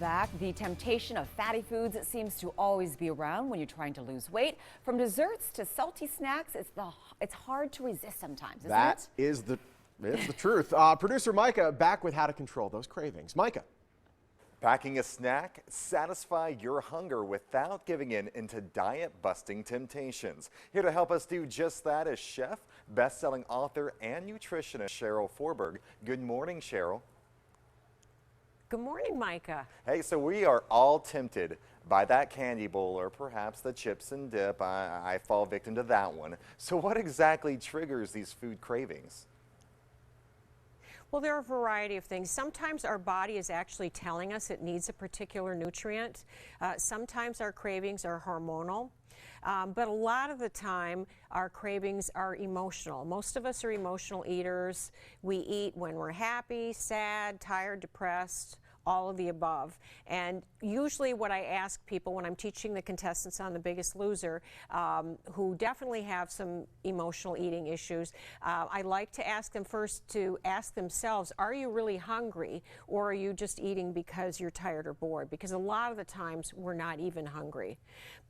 back. The temptation of fatty foods seems to always be around when you're trying to lose weight. From desserts to salty snacks, it's hard to resist sometimes, isn't it? It's the truth. Producer Micah back with how to control those cravings. Micah. Packing a snack, satisfy your hunger without giving in into diet-busting temptations. Here to help us do just that is chef, best-selling author, and nutritionist Cheryl Forberg. Good morning, Cheryl. Good morning, Micah. Hey, so we are all tempted by that candy bowl or perhaps the chips and dip. I fall victim to that one. So what exactly triggers these food cravings? Well, there are a variety of things. Sometimes our body is actually telling us it needs a particular nutrient. Sometimes our cravings are hormonal. But a lot of the time, our cravings are emotional. Most of us are emotional eaters. We eat when we're happy, sad, tired, depressed, all of the above. And usually what I ask people when I'm teaching the contestants on The Biggest Loser, who definitely have some emotional eating issues, I like to ask them first to ask themselves, are you really hungry, or are you just eating because you're tired or bored? Because a lot of the times we're not even hungry.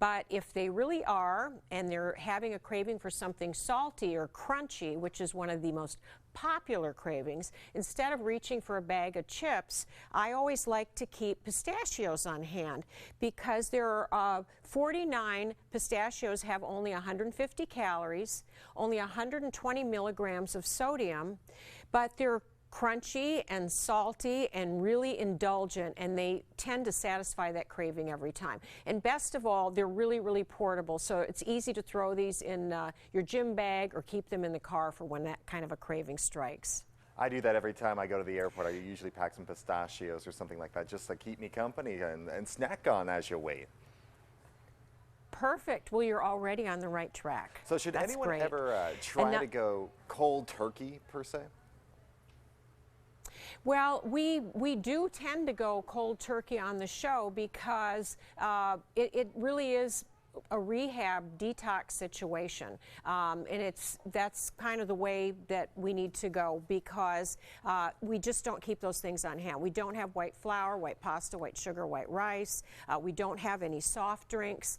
But if they really are, and they're having a craving for something salty or crunchy, which is one of the most popular cravings, instead of reaching for a bag of chips, I always like to keep pistachios on hand, because there are 49 pistachios have only 150 calories, only 120 milligrams of sodium, but they're crunchy and salty and really indulgent, and they tend to satisfy that craving every time. And best of all, they're really, really portable, so it's easy to throw these in your gym bag or keep them in the car for when that kind of a craving strikes. I do that every time I go to the airport. I usually pack some pistachios or something like that just to keep me company and snack on as you wait. Perfect. Well, you're already on the right track. So should That's anyone great. ever try to go cold turkey, per se? Well, we do tend to go cold turkey on the show because it really is a rehab detox situation, and that's kind of the way that we need to go, because we just don't keep those things on hand. We don't have white flour, white pasta, white sugar, white rice. We don't have any soft drinks,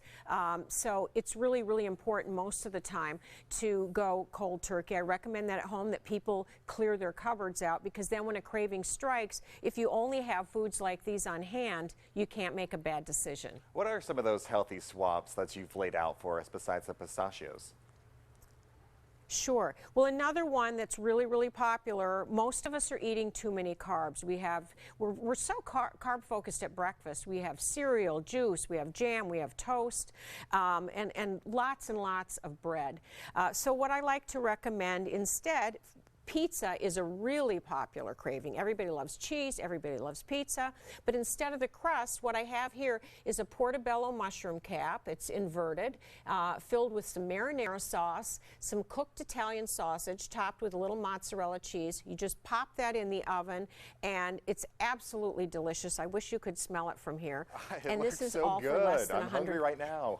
so it's really, really important most of the time to go cold turkey. I recommend that at home, that people clear their cupboards out, because then when a craving strikes, if you only have foods like these on hand, you can't make a bad decision. What are some of those healthy swaps that you've laid out for us besides the pistachios? Sure. Well, another one that's really, really popular, most of us are eating too many carbs. We're so carb focused at breakfast. We have cereal, juice, we have jam, we have toast, and lots of bread. So what I like to recommend instead, pizza is a really popular craving. Everybody loves cheese, everybody loves pizza, but instead of the crust, what I have here is a portobello mushroom cap. It's inverted, filled with some marinara sauce, some cooked Italian sausage topped with a little mozzarella cheese. You just pop that in the oven, and it's absolutely delicious. I wish you could smell it from here. And this is so all good. for less than I'm hungry right now.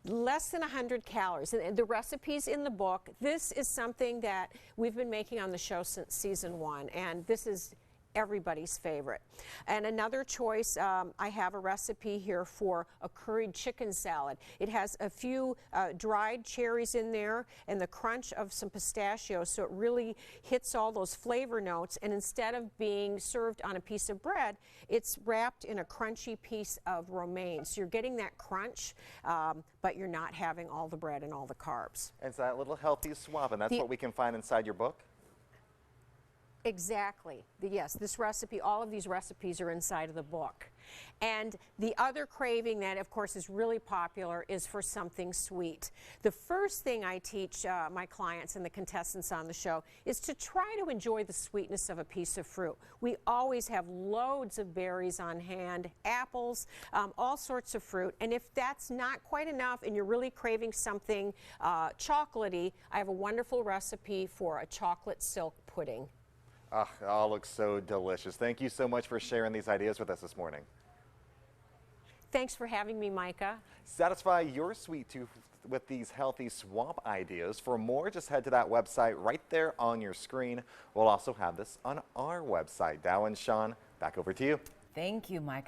Less than 100 calories. And the recipe's in the book. This is something that we've been making on the show since season 1, and this is everybody's favorite. And another choice, I have a recipe here for a curried chicken salad. It has a few dried cherries in there and the crunch of some pistachios, so it really hits all those flavor notes, and instead of being served on a piece of bread, it's wrapped in a crunchy piece of romaine. So you're getting that crunch, but you're not having all the bread and all the carbs. It's that little healthy swap, and that's what we can find inside your book? Exactly. Yes, this recipe, all of these recipes are inside of the book. And the other craving that, of course, is really popular is for something sweet. The first thing I teach my clients and the contestants on the show is to try to enjoy the sweetness of a piece of fruit. We always have loads of berries on hand, apples, all sorts of fruit. And if that's not quite enough and you're really craving something chocolatey, I have a wonderful recipe for a chocolate silk pudding. Oh, it all looks so delicious. Thank you so much for sharing these ideas with us this morning. Thanks for having me, Micah. Satisfy your sweet tooth with these healthy swap ideas. For more, just head to that website right there on your screen. We'll also have this on our website. Dow and Sean, back over to you. Thank you, Micah.